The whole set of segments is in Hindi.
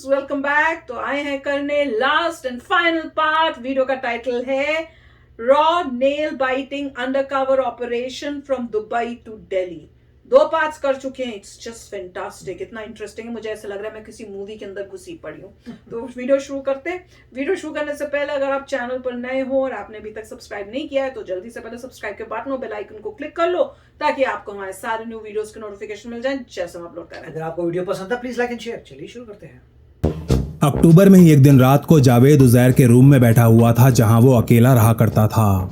Welcome back. तो आए हैं करने last and final part. Video का टाइटल है रॉ nail biting undercover operation from Dubai to Delhi. 2 parts कर चुके हैं। इट्स जस्ट फैंटास्टिक, इतना इंटरेस्टिंग है, मुझे ऐसा लग रहा है मैं किसी मूवी के अंदर घुसी पड़ी हूँ। तो वीडियो शुरू करते हैं। वीडियो शुरू करने से पहले अगर आप चैनल पर नए हो और आपने अभी तक सब्सक्राइब नहीं किया है तो जल्दी से पहले सब्सक्राइब के बटन और बेल आइकन को क्लिक कर लो ताकि आपको हमारे सारे न्यू वीडियोस के नोटिफिकेशन मिल जाए जैसे हम अपलोड करें। अगर आपको वीडियो पसंद है प्लीज लाइक एंड शेयर। चलिए शुरू करते हैं। अक्टूबर में ही एक दिन रात को जावेद उजैर के रूम में बैठा हुआ था जहां वो अकेला रहा करता था।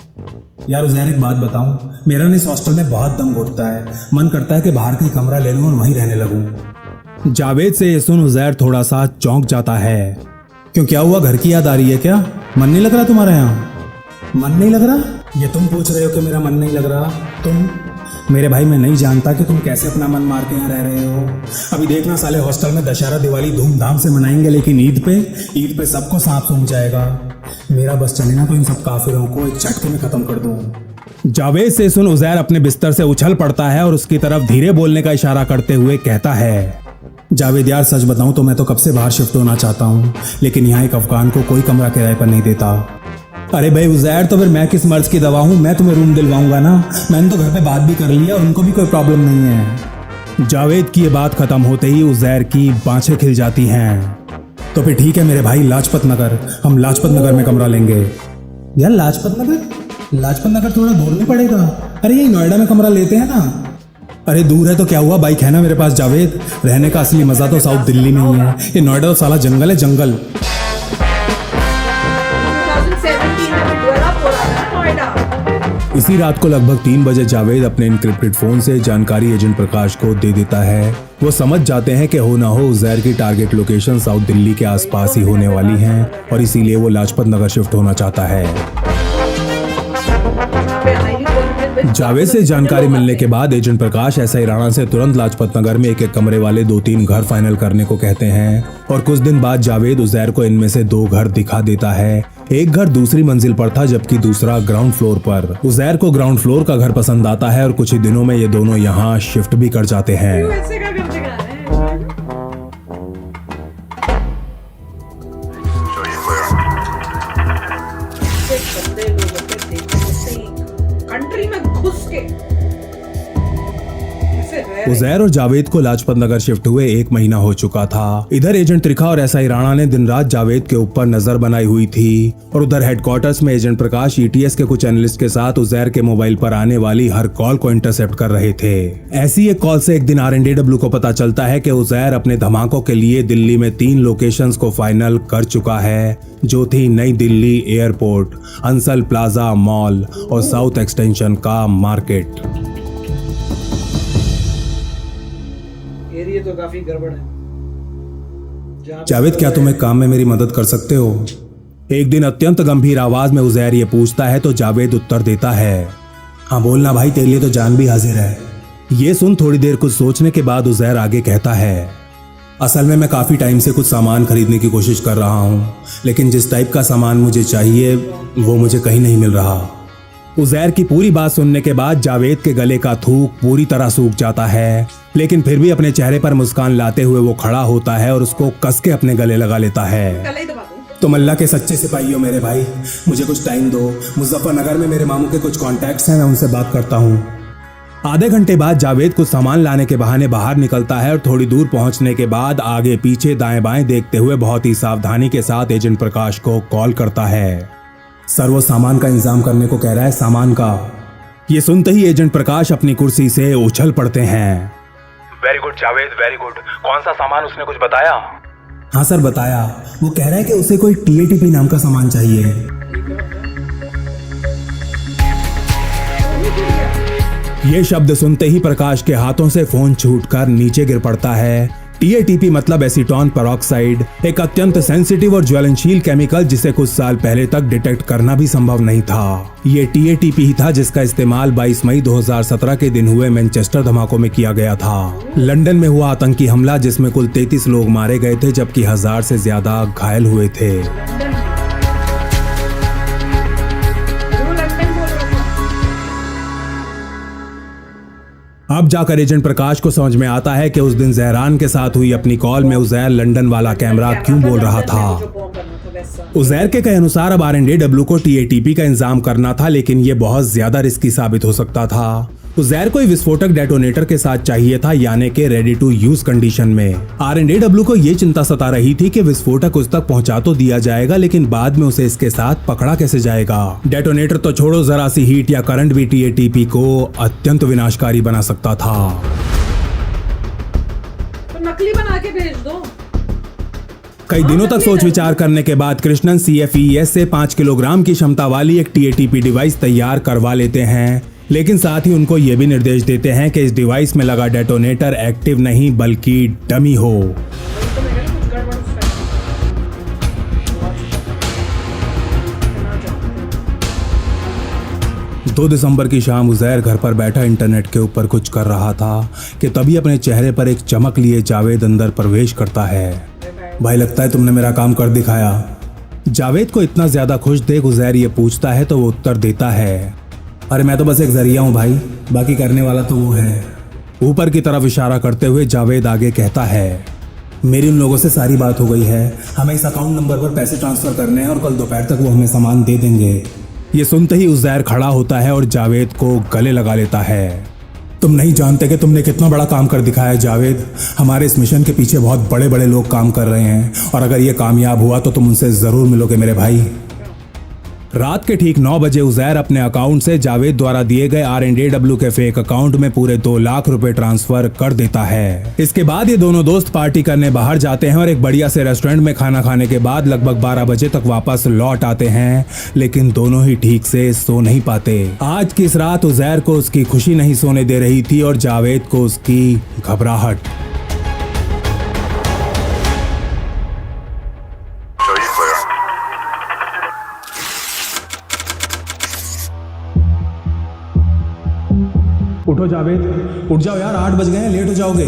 यार उजैर एक बात बताऊं, मेरा इस हॉस्टल में बहुत दम घुटता है। मन करता है कि बाहर का कमरा ले लूं और वहीं रहने लगूं। जावेद से ये सुन उजैर थोड़ा सा चौंक जाता है। क्यों, क्या हुआ? घर की याद आ रही है क्या? मन नहीं लग रहा तुम्हारा यहाँ? मन नहीं लग रहा? ये तुम पूछ रहे हो कि मेरा मन नहीं लग रहा? तुम मेरे भाई, मैं नहीं जानता कि तुम कैसे अपना मन मार के यहाँ रह रहे हो। अभी देखना, साले हॉस्टल में दशहरा दिवाली धूमधाम से मनाएंगे, लेकिन ईद पे सबको सांप सूंघ जाएगा। मेरा बस चले ना तो इन सब काफिरों को एक झटके में खत्म कर दूं। जावेद से सुन उजैर अपने बिस्तर से उछल पड़ता है और उसकी तरफ धीरे बोलने का इशारा करते हुए कहता है, जावेद यार सच बताऊं तो मैं तो कब से बाहर शिफ्ट होना चाहता हूँ, लेकिन यहाँ एक अफगान को कोई कमरा किराए पर नहीं देता। अरे भाई उजैर, तो फिर मैं किस मर्ज की दवा हूँ? मैं तुम्हें रूम दिलवाऊंगा ना। मैंने तो घर पे बात भी कर लिया और उनको भी कोई प्रॉब्लम नहीं है। जावेद की ये बात खत्म होते ही उजैर की बाँछें खिल जाती हैं। तो फिर ठीक है मेरे भाई, लाजपत नगर, हम लाजपत नगर में कमरा लेंगे। यार लाजपत नगर? लाजपत नगर थोड़ा दूर नहीं पड़ेगा? अरे यही नोएडा में कमरा लेते हैं ना। अरे दूर है तो क्या हुआ, बाइक है ना मेरे पास जावेद। रहने का असली मजा तो साउथ दिल्ली में ही है। ये नोएडा तो साला जंगल है, जंगल। 2017 में डेवलप हो रहा है नोएडा। इसी रात को लगभग 3 बजे जावेद अपने इनक्रिप्टेड फोन से जानकारी एजेंट प्रकाश को दे देता है। वो समझ जाते हैं कि हो ना हो उजैर की टारगेट लोकेशन साउथ दिल्ली के आसपास ही होने वाली है और इसीलिए वो लाजपत नगर शिफ्ट होना चाहता है। जावेद से जानकारी मिलने के बाद एजेंट प्रकाश एसआई राणा से तुरंत लाजपत नगर में एक कमरे वाले 2-3 घर फाइनल करने को कहते हैं और कुछ दिन बाद जावेद उजैर को इनमें से 2 घर दिखा देता है। एक घर दूसरी मंजिल पर था जबकि दूसरा ग्राउंड फ्लोर पर। उजैर को ग्राउंड फ्लोर का घर पसंद आता है और कुछ ही दिनों में ये दोनों यहाँ शिफ्ट भी कर जाते हैं। कंट्री में घुस के उजैर और जावेद को लाजपत नगर शिफ्ट हुए 1 महीना हो चुका था। इधर एजेंट त्रिखा और एसआई राणा ने दिन रात जावेद के ऊपर नजर बनाई हुई थी और उधर हेडक्वार्टर्स में एजेंट प्रकाश ईटीएस के कुछ एनालिस्ट के साथ उजैर के मोबाइल पर आने वाली हर कॉल को इंटरसेप्ट कर रहे थे। ऐसी एक कॉल से एक दिन RNDW को पता चलता है कि उजैर अपने धमाकों के लिए दिल्ली में 3 लोकेशंस को फाइनल कर चुका है, जो थी नई Delhi airport, Ansal plaza mall और साउथ एक्सटेंशन का मार्केट। एरिया तो काफी गड़बड़ है। जावेद, क्या तुम एक काम में मेरी मदद कर सकते हो? एक दिन अत्यंत गंभीर आवाज में उजैर ये पूछता है तो जावेद उत्तर देता है, हाँ बोलना भाई, तेरे लिए तो जान भी हाजिर है। ये सुन थोड़ी देर कुछ सोचने के बाद उजैर आगे कहता है, असल में मैं काफी टाइम से कुछ सामान खरीदने की कोशिश कर रहा हूँ, लेकिन जिस टाइप का सामान मुझे चाहिए वो मुझे कहीं नहीं मिल रहा। उजैर की पूरी बात सुनने के बाद जावेद के गले का थूक पूरी तरह सूख जाता है, लेकिन फिर भी अपने चेहरे पर मुस्कान लाते हुए वो खड़ा होता है और उसको कस के अपने गले लगा लेता है। तुम अल्लाह के सच्चे सिपाही हो मेरे भाई, मुझे कुछ टाइम दो। मुजफ्फरनगर में मेरे मामू के कुछ कॉन्टैक्ट्स हैं, मैं उनसे बात करता हूँ। आधे घंटे बाद जावेद कुछ सामान लाने के बहाने बाहर निकलता है और थोड़ी दूर पहुंचने के बाद आगे पीछे दाएं बाएं देखते हुए बहुत ही सावधानी के साथ एजेंट प्रकाश को कॉल करता है। सर वो सामान का इंतजाम करने को कह रहा है, सामान का। ये सुनते ही एजेंट प्रकाश अपनी कुर्सी से उछल पड़ते हैं। Very good Javed, very good. कौन सा सामान उसने कुछ बताया? हाँ सर बताया, वो कह रहा है कि उसे कोई TATP नाम का सामान चाहिए। ये शब्द सुनते ही प्रकाश के हाथों से फोन छूटकर नीचे गिर पड़ता है। TATP मतलब एसीटोन पेरोक्साइड, एक अत्यंत सेंसिटिव और ज्वलनशील केमिकल जिसे कुछ साल पहले तक डिटेक्ट करना भी संभव नहीं था। ये TATP ही था जिसका इस्तेमाल 22 मई 2017 के दिन हुए मैनचेस्टर धमाकों में किया गया था। लंदन में हुआ आतंकी हमला जिसमें कुल 33 लोग मारे गए थे जबकि 1000 से ज्यादा घायल हुए थे। अब जाकर एजेंट प्रकाश को समझ में आता है कि उस दिन जहरान के साथ हुई अपनी कॉल में उजैर लंदन वाला कैमरा क्यों बोल रहा था। उजैर के कहे अनुसार अब R&AW को TATP का इंतजाम करना था, लेकिन ये बहुत ज्यादा रिस्की साबित हो सकता था। उजैर को विस्फोटक डेटोनेटर के साथ चाहिए था, यानी कि रेडी टू यूज कंडीशन में। R&AW को ये चिंता सता रही थी कि विस्फोटक उस तक पहुंचा तो दिया जाएगा, लेकिन बाद में उसे इसके साथ पकड़ा कैसे जाएगा। डेटोनेटर तो छोड़ो, जरा सी हीट या करंट भी TATP को अत्यंत विनाशकारी बना सकता था। तो नकली बना के भेज दो। कई दिनों तक सोच विचार करने के बाद कृष्णन CFES से 5 किलोग्राम की क्षमता वाली एक TATP डिवाइस तैयार करवा लेते हैं, लेकिन साथ ही उनको ये भी निर्देश देते हैं कि इस डिवाइस में लगा डेटोनेटर एक्टिव नहीं बल्कि डमी हो। 2 दिसंबर की शाम उजैर घर पर बैठा इंटरनेट के ऊपर कुछ कर रहा था कि तभी अपने चेहरे पर एक चमक लिए जावेद अंदर प्रवेश करता है। भाई, लगता है तुमने मेरा काम कर दिखाया। जावेद को इतना ज्यादा खुश देख उजैर ये पूछता है तो वो उत्तर देता है, अरे मैं तो बस एक जरिया हूँ भाई, बाकी करने वाला तो वो है। ऊपर की तरफ इशारा करते हुए जावेद आगे कहता है, मेरी उन लोगों से सारी बात हो गई है, हमें इस अकाउंट नंबर पर पैसे ट्रांसफर करने हैं और कल दोपहर तक वो हमें सामान दे देंगे। ये सुनते ही उजैर खड़ा होता है और जावेद को गले लगा लेता है। तुम नहीं जानते कि तुमने कितना बड़ा काम कर दिखाया है जावेद। हमारे इस मिशन के पीछे बहुत बड़े बड़े लोग काम कर रहे हैं और अगर ये कामयाब हुआ तो तुम उनसे जरूर मिलोगे मेरे भाई। रात के ठीक 9 बजे उजैर अपने अकाउंट से जावेद द्वारा दिए गए R&AW के फेक अकाउंट में पूरे 2 लाख रुपए ट्रांसफर कर देता है। इसके बाद ये दोनों दोस्त पार्टी करने बाहर जाते हैं और एक बढ़िया से रेस्टोरेंट में खाना खाने के बाद लगभग 12 बजे तक वापस लौट आते हैं, लेकिन दोनों ही ठीक से सो नहीं पाते। आज की इस रात उजैर को उसकी खुशी नहीं सोने दे रही थी और जावेद को उसकी घबराहट। उठो जावेद, उठ जाओ यार, 8 बज गए हैं, लेट हो जाओगे।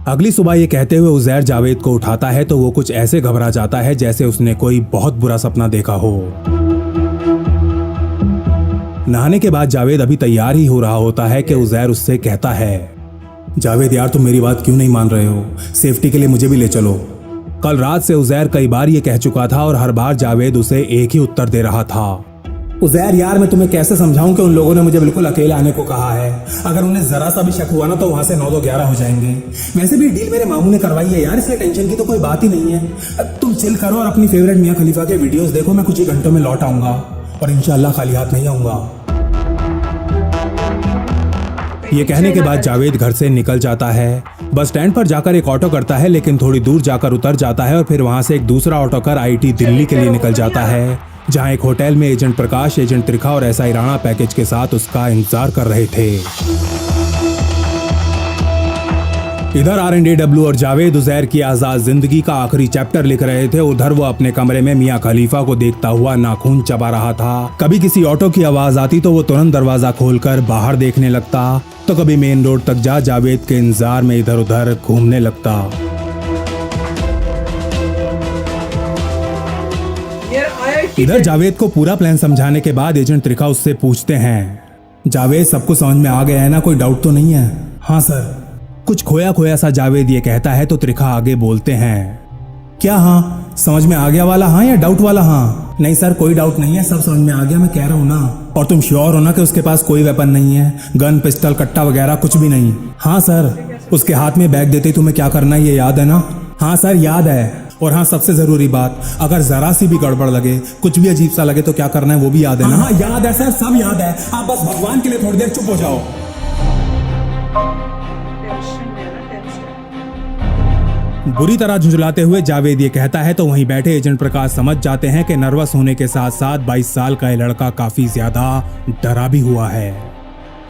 अगली सुबह ये कहते हुए उजैर जावेद को उठाता है तो वो कुछ ऐसे घबरा जाता है जैसे उसने कोई बहुत बुरा सपना देखा हो। नहाने के बाद जावेद अभी तैयार ही हो रहा होता है कि उजैर उससे कहता है, जावेद यार तुम मेरी बात क्यों नहीं मान रहे हो, सेफ्टी के लिए मुझे भी ले चलो। कल रात से उजैर कई बार ये कह चुका था और हर बार जावेद उसे एक ही उत्तर दे रहा था, उजैर यार मैं तुम्हें कैसे समझाऊं कि उन लोगों ने मुझे बिल्कुल अकेले आने को कहा है। अगर उन्हें जरा सा भी शक हुआ ना तो वहां से 9 तो 11 हो जाएंगे। वैसे भी डील मेरे मामू ने करवाई है यार, इसलिए टेंशन की तो कोई बात ही नहीं है। तुम चिल करो और अपनी फेवरेट मियां खलीफा के वीडियोस देखो, मैं कुछ ही घंटों में लौट आऊंगा और इंशाल्लाह खाली हाथ नहीं आऊंगा। ये कहने के बाद जावेद घर से निकल जाता है। बस स्टैंड पर जाकर एक ऑटो करता है, लेकिन थोड़ी दूर जाकर उतर जाता है और फिर वहां से एक दूसरा ऑटो कर IT दिल्ली के लिए निकल जाता है, जहां एक होटल में एजेंट प्रकाश, एजेंट त्रिखा और SI राणा पैकेज के साथ उसका इंतजार कर रहे थे। इधर R&AW और जावेद उजैर की आजाद जिंदगी का आखिरी चैप्टर लिख रहे थे। उधर वो अपने कमरे में मियां खलीफा को देखता हुआ नाखून चबा रहा था। कभी किसी ऑटो की आवाज आती तो वो तुरंत दरवाजा खोलकर बाहर देखने लगता, तो कभी मेन रोड तक जा जावेद के इंतजार में इधर उधर घूमने लगता। इधर जावेद को पूरा प्लान समझाने के बाद एजेंट त्रिखा उससे पूछते हैं, जावेद सब कुछ समझ में आ गया है ना, कोई डाउट तो नहीं है? हाँ सर। कुछ खोया खोया सा जावेद ये कहता है तो त्रिखा आगे बोलते हैं, क्या हाँ समझ में आ गया वाला हाँ या डाउट वाला हाँ? नहीं सर कोई डाउट नहीं है, सब समझ में आ गया, मैं कह रहा हूँ ना। और तुम श्योर हो ना कि उसके पास कोई वेपन नहीं है, गन पिस्टल कट्टा वगैरह कुछ भी नहीं? हाँ सर। उसके हाथ में बैग देते तुम्हें क्या करना है ये याद है ना? हाँ सर याद है। और हाँ सबसे जरूरी बात, अगर जरा सी भी गड़बड़ लगे, कुछ भी अजीब सा लगे तो क्या करना है वो भी याद है ना? हाँ याद है सर, सब याद है, आप बस भगवान के लिए थोड़ी देर चुप हो जाओ। बुरी तरह झुंझलाते हुए जावेद ये कहता है तो वहीं बैठे एजेंट प्रकाश समझ जाते हैं कि नर्वस होने के साथ साथ 22 साल का ये लड़का काफी ज्यादा डरा भी हुआ है।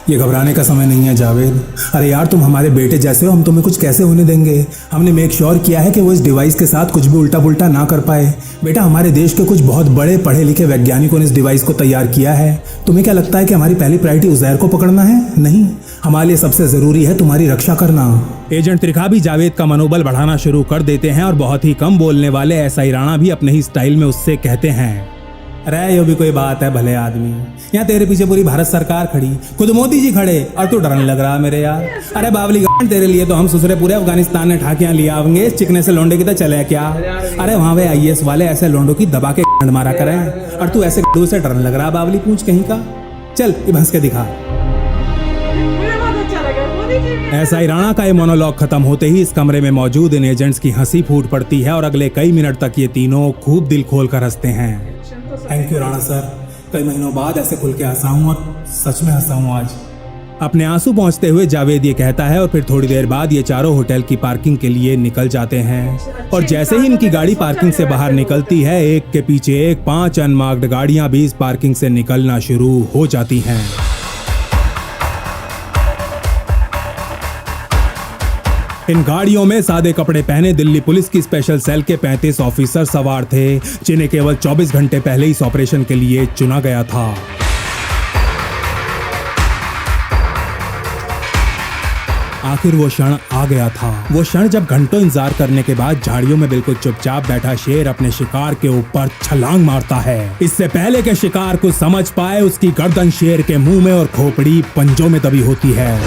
ये घबराने का समय नहीं है जावेद। अरे यार तुम हमारे बेटे जैसे हो, हम तुम्हें कुछ कैसे होने देंगे? हमने मेक श्योर किया है कि वो इस डिवाइस के साथ कुछ भी उल्टा पुल्टा ना कर पाए। बेटा हमारे देश के कुछ बहुत बड़े पढ़े लिखे वैज्ञानिकों ने इस डिवाइस को तैयार किया है। तुम्हें क्या लगता है कि हमारी पहली प्रायोरिटी उजैर को पकड़ना है? नहीं, हमारे लिए सबसे जरूरी है तुम्हारी रक्षा करना। एजेंट त्रिखा भी जावेद का मनोबल बढ़ाना शुरू कर देते हैं और बहुत ही कम बोलने वाले SI राणा भी अपने ही स्टाइल में उससे कहते हैं, अरे यो भी कोई बात है भले आदमी, यहाँ तेरे पीछे पूरी भारत सरकार खड़ी, खुद मोदी जी खड़े और तू डरने लग रहा मेरे यार। अरे बावली गांड, तेरे लिए तो हम ससुरे पूरे अफगानिस्तान ने ठाकियां लिया आवेंगे, इस चिकने से लोंडे की तो चले क्या। अरे वहाँ वे IAS वाले ऐसे लोंडों की दबा के गांड मारा करें और तू ऐसे गड्ढू से डरने लग रहा बावली पूछ कहीं का। चल ये भंस के दिखा। मुझे बहुत अच्छा लगा मोदी जी ने। एसआई राणा का ये मोनोलॉग खत्म होते ही इस कमरे में मौजूद इन एजेंट्स की हंसी फूट पड़ती है और अगले कई मिनट तक ये तीनों खूब दिल खोल कर हंसते हैं। थैंक यू राणा सर, कई महीनों बाद ऐसे खुल के हंसा हूँ और सच में हंसा हूँ आज। अपने आंसू पहुंचते हुए जावेद ये कहता है और फिर थोड़ी देर बाद ये चारों होटल की पार्किंग के लिए निकल जाते हैं और जैसे ही इनकी गाड़ी पार्किंग से बाहर निकलती है, एक के पीछे एक 5 अनमार्क्ड गाड़ियां भी इस पार्किंग से निकलना शुरू हो जाती हैं। इन गाड़ियों में सादे कपड़े पहने दिल्ली पुलिस की स्पेशल सेल के 35 ऑफिसर सवार थे, जिन्हें केवल 24 घंटे पहले इस ऑपरेशन के लिए चुना गया था। आखिर वो क्षण आ गया था, वो क्षण जब घंटों इंतजार करने के बाद झाड़ियों में बिल्कुल चुपचाप बैठा शेर अपने शिकार के ऊपर छलांग मारता है। इससे पहले के शिकार कुछ समझ पाए, उसकी गर्दन शेर के मुंह में और खोपड़ी पंजों में दबी होती है।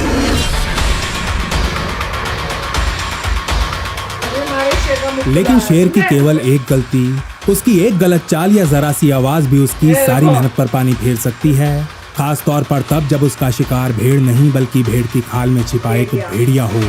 लेकिन शेर की केवल एक गलती, उसकी एक गलत चाल या जरा सी आवाज भी उसकी सारी मेहनत पर पानी फेर सकती है, खास तौर पर तब जब उसका शिकार भेड़ नहीं बल्कि भेड़ की खाल में छिपा एक भेड़िया हो।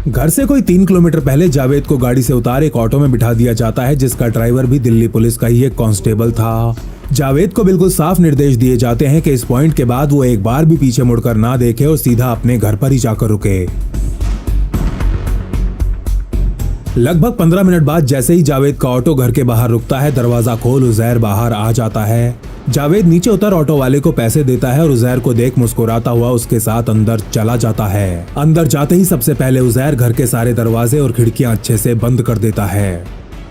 घर से कोई 3 किलोमीटर पहले जावेद को गाड़ी से उतार एक ऑटो में बिठा दिया जाता है, जिसका ड्राइवर भी दिल्ली पुलिस का ही एक कांस्टेबल था। जावेद को बिल्कुल साफ निर्देश दिए जाते हैं कि इस पॉइंट के बाद वो एक बार भी पीछे मुड़कर ना देखे और सीधा अपने घर पर ही जाकर रुके। लगभग 15 मिनट बाद जैसे ही जावेद का ऑटो घर के बाहर रुकता है, दरवाजा खोल उजैर बाहर आ जाता है। जावेद नीचे उतर ऑटो वाले को पैसे देता है और उजैर को देख मुस्कुराता हुआ उसके साथ अंदर चला जाता है। अंदर जाते ही सबसे पहले उजैर घर के सारे दरवाजे और खिड़कियां अच्छे से बंद कर देता है।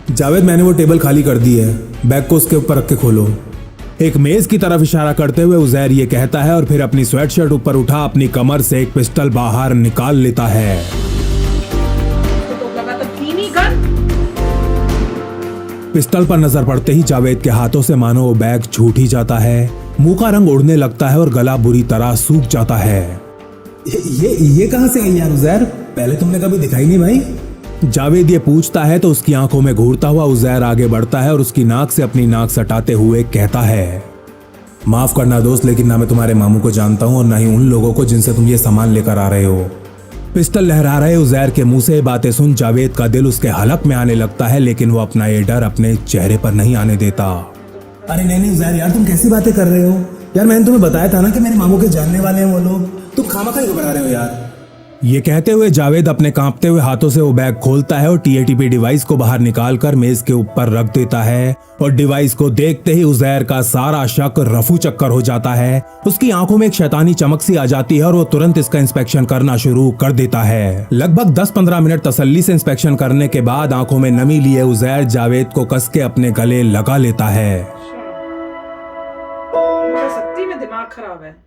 जावेद, मैंने वो टेबल खाली कर दी है, बैग को उसके ऊपर रख के खोलो। एक मेज की तरफ इशारा करते हुए उजैर ये कहता है और फिर अपनी स्वेटशर्ट ऊपर उठा अपनी कमर से एक पिस्टल बाहर निकाल लेता है। पिस्टल पर नजर पड़ते ही जावेद के हाथों से मानो वो बैग छूट ही जाता है। मुंह का रंग उड़ने लगता है और गला बुरी तरह सूख जाता है। ये कहां से आई यार उजैर, पहले तुमने कभी दिखाई नहीं भाई। जावेद ये पूछता है तो उसकी आंखों में घूरता हुआ उजैर आगे बढ़ता है और उसकी नाक से अपनी नाक सटाते हुए कहता है, माफ करना दोस्त, लेकिन ना मैं तुम्हारे मामू को जानता हूँ और ना ही उन लोगों को जिनसे तुम ये सामान लेकर आ रहे हो। पिस्टल लहरा रहे उजैर के मुंह से बातें सुन जावेद का दिल उसके हलक में आने लगता है, लेकिन वो अपना ये डर अपने चेहरे पर नहीं आने देता। अरे नहीं उजैर यार, तुम कैसी बातें कर रहे हो यार, मैंने तुम्हें बताया था ना कि मेरे मामू के जानने वाले हैं वो लोग, तुम खामखा ही घबरा रहे हो यार। ये कहते हुए जावेद अपने कांपते हुए हाथों से वो बैग खोलता है और TATP डिवाइस को बाहर निकालकर मेज के ऊपर रख देता है और डिवाइस को देखते ही उजैर का सारा शक रफू चक्कर हो जाता है। उसकी आंखों में एक शैतानी चमक सी आ जाती है और वो तुरंत इसका इंस्पेक्शन करना शुरू कर देता है। लगभग 10-15 मिनट तसल्ली से इंस्पेक्शन करने के बाद आंखों में नमी लिए उजैर जावेद को कस के अपने गले लगा लेता है। सच्ची में दिमाग खराब है।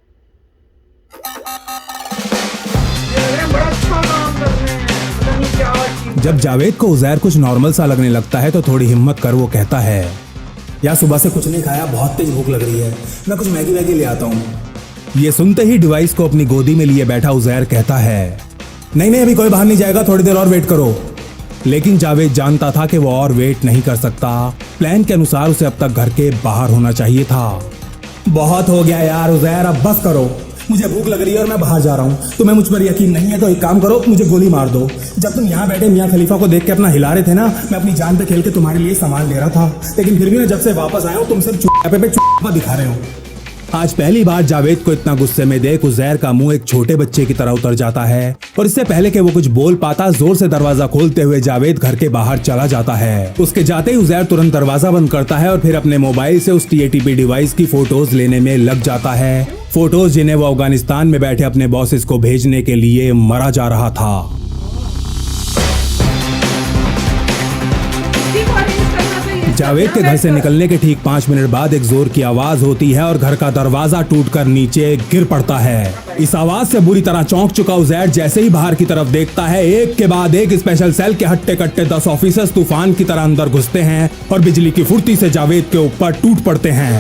बड़ा अच्छा काम कर रहे हैं, पता नहीं क्या चीज़। जब जावेद को उजैर कुछ नॉर्मल सा लगने लगता है तो थोड़ी हिम्मत कर वो कहता है, यार सुबह से कुछ नहीं खाया, बहुत तेज भूख लग रही है, मैं कुछ मैगी वैगी ले आता हूँ। ये सुनते ही डिवाइस को अपनी गोदी में लिए बैठा उजैर कहता है, नहीं अभी कोई बाहर नहीं जाएगा, थोड़ी देर और वेट करो। लेकिन जावेद जानता था कि वो और वेट नहीं कर सकता। प्लान के अनुसार उसे अब तक घर के बाहर होना चाहिए था। बहुत हो गया यार उजैर, अब बस करो, मुझे भूख लग रही है और मैं बाहर जा रहा हूँ। तुम्हें मुझ पर यकीन नहीं है तो एक काम करो, मुझे गोली मार दो। जब तुम यहाँ बैठे मियाँ खलीफा को देख के अपना हिला रहे थे ना, मैं अपनी जान पे खेल के तुम्हारे लिए सामान ले रहा था, लेकिन फिर भी मैं जब से वापस आया हूँ तुम सिर्फ चुप्पे पे चुप्पा दिखा रहे हो। आज पहली बार जावेद को इतना गुस्से में देख उजैर का मुंह एक छोटे बच्चे की तरह उतर जाता है और इससे पहले कि वो कुछ बोल पाता, जोर से दरवाजा खोलते हुए जावेद घर के बाहर चला जाता है। उसके जाते ही उजैर तुरंत दरवाजा बंद करता है और फिर अपने मोबाइल से उस TATP डिवाइस की फोटोज लेने में लग जाता है। फोटोज जिन्हें वो अफगानिस्तान में बैठे अपने बॉसेस को भेजने के लिए मरा जा रहा था। जावेद के घर से निकलने के ठीक 5 मिनट बाद एक जोर की आवाज होती है और घर का दरवाजा टूटकर नीचे गिर पड़ता है। इस आवाज से बुरी तरह चौंक चुका उजैर जैसे ही बाहर की तरफ देखता है, एक के बाद एक स्पेशल सेल के हट्टे कट्टे 10 ऑफिसर्स तूफान की तरह अंदर घुसते हैं और बिजली की फुर्ती से जावेद के ऊपर टूट पड़ते हैं।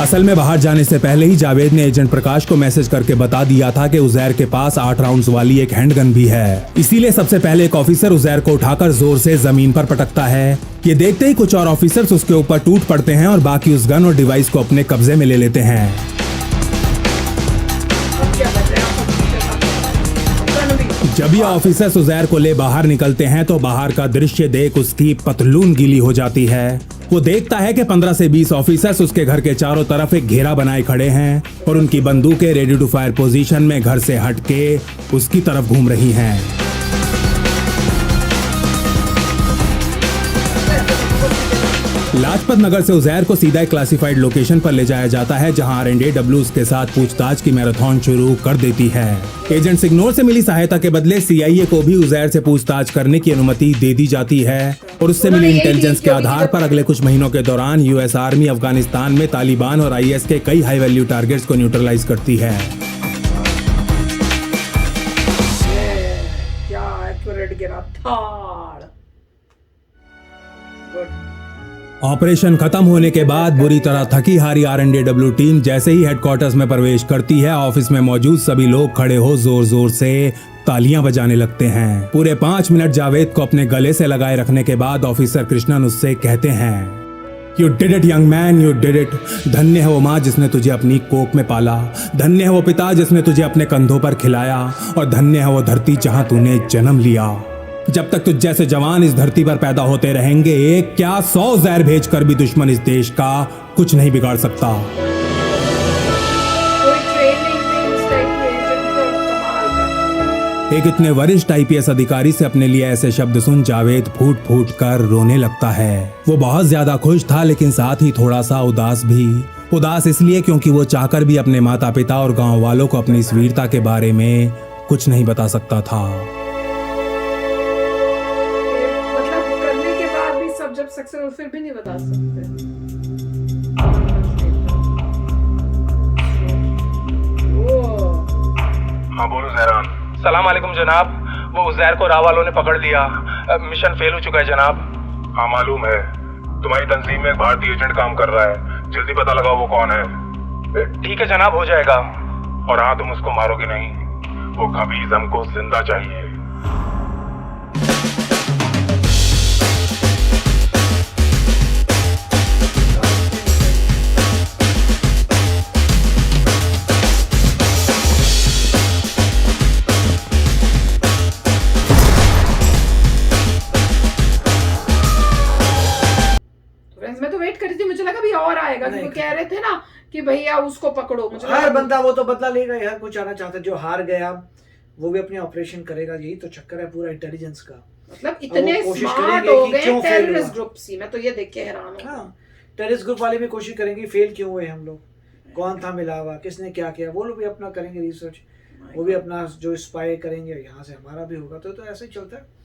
असल में बाहर जाने से पहले ही जावेद ने एजेंट प्रकाश को मैसेज करके बता दिया था कि उजैर के पास 8 राउंड्स वाली एक हैंडगन भी है। इसीलिए सबसे पहले एक ऑफिसर उजैर को उठाकर जोर से जमीन पर पटकता है। ये देखते ही कुछ और ऑफिसर्स उसके ऊपर टूट पड़ते हैं और बाकी उस गन और डिवाइस को अपने कब्जे में ले लेते हैं। जब ये ऑफिसर्स उजैर को ले बाहर निकलते हैं तो बाहर का दृश्य देख उसकी पतलून गीली हो जाती है। वो देखता है कि 15 से 20 ऑफिसर्स उसके घर के चारों तरफ एक घेरा बनाए खड़े हैं और उनकी बंदूकें रेडी टू फायर पोजीशन में घर से हटके उसकी तरफ घूम रही हैं। लाजपत नगर से उजैर को सीधा एक क्लासिफाइड लोकेशन पर ले जाया जाता है जहां आरएनडब्ल्यू उसके साथ पूछताछ की मैराथन शुरू कर देती है। एजेंट सिग्नोर से मिली सहायता के बदले सीआईए को भी उजैर से पूछताछ करने की अनुमति दे दी जाती है और उससे मिली इंटेलिजेंस के आधार पर अगले कुछ महीनों के दौरान यूएस आर्मी अफगानिस्तान में तालिबान और आईएस के कई हाई वैल्यू टारगेट्स को न्यूट्रलाइज करती है। क्या एक्यूरेट गिरा थाड़। गुड। ऑपरेशन खत्म होने के बाद बुरी तरह थकी हारी आरएनडब्ल्यू टीम जैसे ही हेडक्वार्टर्स में प्रवेश करती है, ऑफिस में मौजूद सभी लोग खड़े हो जोर जोर से तालियां बजाने लगते हैं। पूरे 5 मिनट जावेद को अपने गले से लगाए रखने के बाद ऑफिसर कृष्णन उससे कहते हैं, you did it young man, you did it. धन्य है वो माँ जिसने तुझे अपनी कोख में पाला, धन्य है वो पिता जिसने तुझे अपने कंधों पर खिलाया और धन्य है वो धरती जहां तूने जन्म लिया। जब तक तुझ जैसे जवान इस धरती पर पैदा होते रहेंगे, एक क्या 100 जहर भेजकर भी दुश्मन इस देश का कुछ नहीं बिगाड़ सकता। कोई ट्रेनिंग नहीं उस टाइप के एजेंट को कमाल का। एक इतने वरिष्ठ आईपीएस अधिकारी से अपने लिए ऐसे शब्द सुन जावेद फूट फूट कर रोने लगता है। वो बहुत ज्यादा खुश था लेकिन साथ ही थोड़ा सा उदास भी। उदास इसलिए क्योंकि वो चाहकर भी अपने माता पिता और गांव वालों को अपनी इस वीरता के बारे में कुछ नहीं बता सकता था। मतलब करने के बाद भी सब जब सक्सेसफुल फिर भी नहीं बता सकते। हाँ बोलो जहरान। सलाम अलैकुम जनाब, वो उजैर को राव वालों ने पकड़ लिया। मिशन फेल हो चुका है जनाब। हाँ मालूम है, तुम्हारी तंजीम में एक भारतीय एजेंट काम कर रहा है, जल्दी पता लगाओ वो कौन है। ठीक है जनाब, हो जाएगा। और हाँ, तुम उसको मारोगे नहीं, वो खबीज हमको जिंदा चाहिए। मैं तो वेट कर रही थी, मुझे लगा भी और आएगा। वो कह रहे थे ना कि भैया उसको पकड़ो। मुझे हर बंदा वो तो बदला लेगा, हर कुछ आना चाहता है। जो हार गया वो भी अपने ऑपरेशन करेगा, यही तो चक्कर है पूरा इंटेलिजेंस का। मतलब इतने स्मार्ट हो गए टेररिस्ट ग्रुप सी। मैं तो ये देख के हैरान हूं। हाँ, टेररिस्ट ग्रुप वाले भी कोशिश करेंगे फेल क्यों हुए हम लोग, कौन था मिला हुआ, किसने क्या किया, वो लोग भी अपना करेंगे रिसर्च, वो भी अपना जो स्पाई करेंगे, यहाँ से हमारा भी होगा। तो ऐसे ही चलता है।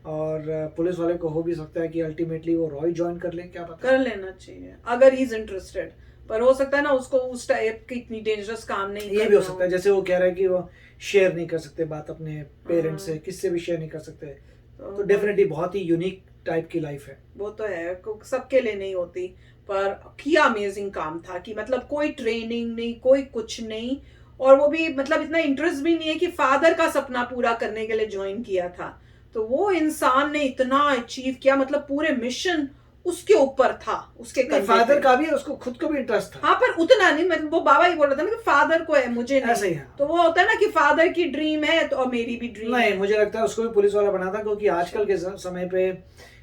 और पुलिस वाले को हो भी सकता है कि अल्टीमेटली वो रॉय ज्वाइन कर ले, क्या पता। कर लेना चाहिए अगर ही इज इंटरेस्टेड, पर हो सकता है ना उसको उस टाइप की इतनी डेंजरस काम नहीं ये भी हो सकता है, जैसे वो कह रहा है कि वो शेयर नहीं कर सकते बात अपने पेरेंट्स से, किससे भी शेयर नहीं कर सकते। तो डेफिनेटली बहुत ही यूनिक टाइप की लाइफ है। वो तो है, सबके लिए नहीं होती, पर किया अमेजिंग काम था कि मतलब कोई ट्रेनिंग नहीं, कोई कुछ नहीं, और वो भी मतलब इतना इंटरेस्ट भी नहीं है कि फादर का सपना पूरा करने के लिए ज्वाइन किया था। तो वो इंसान ने इतना अचीव किया, मतलब पूरे मिशन उसके ऊपर था, उसके फादर का भी, उसको खुद को भी इंटरेस्ट था। हाँ, पर उतना नहीं। मतलब वो बाबा ही बोल रहा था ना कि फादर को है, मुझे नहीं। ऐसे ही है। तो वो होता है ना कि फादर की ड्रीम है तो और मेरी भी ड्रीम नहीं, है। मुझे लगता है उसको भी पुलिस वाला बना था, क्योंकि आजकल के समय पे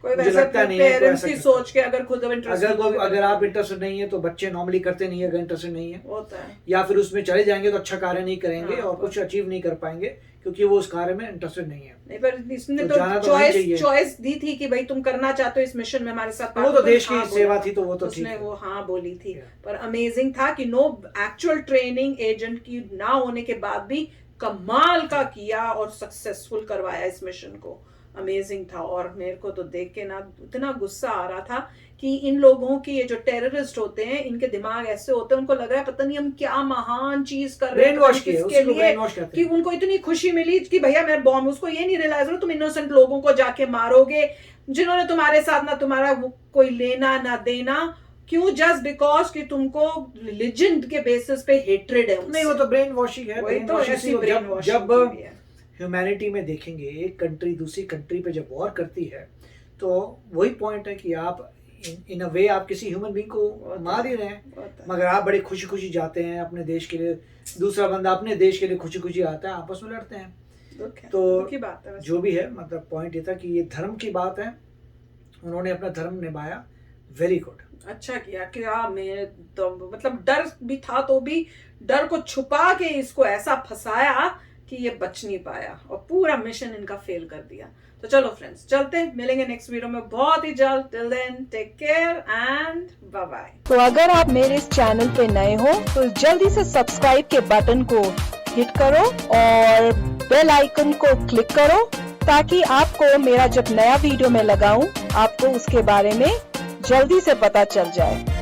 कोई मुझे वैसा लगता नहीं है पेरेंट्स की सोच के अगर खुद अगर आप इंटरेस्टेड नहीं है तो बच्चे नॉर्मली करते नहीं है। अगर इंटरेस्टेड नहीं है होता है, या फिर उसमें चले जाएंगे तो अच्छा कार्य नहीं करेंगे हाँ, और कुछ अचीव नहीं कर पाएंगे, क्योंकि वो उस कार्य में इंटरेस्टेड नहीं है। नहीं, पर इसने तो तो जाना तो नहीं चाहिए। चॉइस दी थी कि भाई तुम करना चाहते हो इस मिशन में हमारे साथ, वो तो देश की सेवा थी, तो वो तो ठीक उसने है। वो हाँ बोली थी। पर अमेजिंग था कि नो एक्चुअल ट्रेनिंग एजेंट की ना होने के बाद भी कमाल का किया और सक्सेसफुल करवाया इस मिशन को। अमेजिंग था। और मेरे को तो देख के ना इतना गुस्सा आ रहा था कि इन लोगों की, ये जो टेररिस्ट होते हैं, इनके दिमाग ऐसे होते हैं, उनको लग रहा है पता नहीं हम क्या महान चीज कर रहे हैं किसके लिए, कि उनको इतनी खुशी मिली कि भैया मेरा बॉम्ब, उसको ये नहीं रियलाइज हो तुम इनोसेंट लोगों को जाके मारोगे जिन्होंने तुम्हारे साथ ना तुम्हारा कोई लेना ना देना। क्यों? जस्ट बिकॉज कि तुमको रिलीजन के बेसिस पे हेट्रेड है। नहीं, वो तो ब्रेन वॉशिंग है। वही तो ऐसी ब्रेन वॉशिंग जब ह्यूमैनिटी में देखेंगे, एक कंट्री दूसरी कंट्री पे जब वॉर करती है तो वही पॉइंट है कि आप इन अ वे आप किसी ह्यूमन बीइंग को मार ही रहे हैं, मगर आप बड़े खुशी खुशी जाते हैं अपने देश के लिए, दूसरा बंदा अपने देश के लिए खुशी खुशी आता है, आपस में लड़ते हैं। तो बात है जो भी है, मतलब पॉइंट ये था कि ये धर्म की बात है, उन्होंने अपना धर्म निभाया, वेरी गुड। अच्छा किया। क्या मैं तो मतलब डर भी था तो भी डर को छुपा के इसको ऐसा फंसाया कि ये बच नहीं पाया और पूरा मिशन इनका फेल कर दिया। तो चलो फ्रेंड्स, चलते हैं, मिलेंगे नेक्स्ट वीडियो में बहुत ही जल्द। Till then take care and bye bye. तो अगर आप मेरे इस चैनल पे नए हो तो जल्दी से सब्सक्राइब के बटन को हिट करो और बेल आइकन को क्लिक करो ताकि आपको मेरा जब नया वीडियो मैं लगाऊं आपको उसके बारे में जल्दी से पता चल जाए।